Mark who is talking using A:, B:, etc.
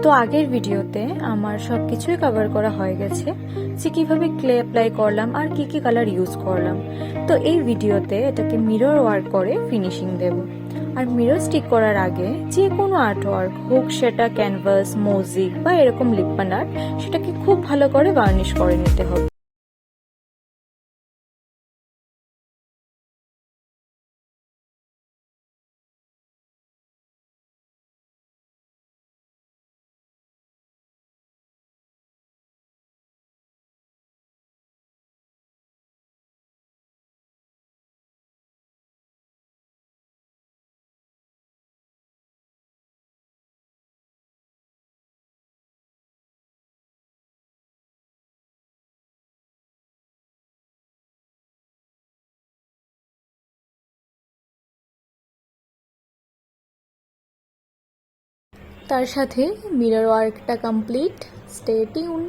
A: তো আগের ভিডিওতে আমার সব কিছুই কভার করা হয়ে গেছে, যে কিভাবে ক্লে অ্যাপ্লাই করলাম আর কি কি কালার ইউজ করলাম। তো এই ভিডিওতে এটাকে মিরর ওয়ার্ক করে ফিনিশিং দেব। আর মিরর স্টিক করার আগে যে কোনো আর্ট ওয়ার্ক হোক, সেটা ক্যানভাস, মোজিক বা এরকম লিপন আর্ট, সেটাকে খুব ভালো করে বার্নিশ করে নিতে হবে। তার সাথে মিরর ওয়ার্কটা কমপ্লিট। Stay tune.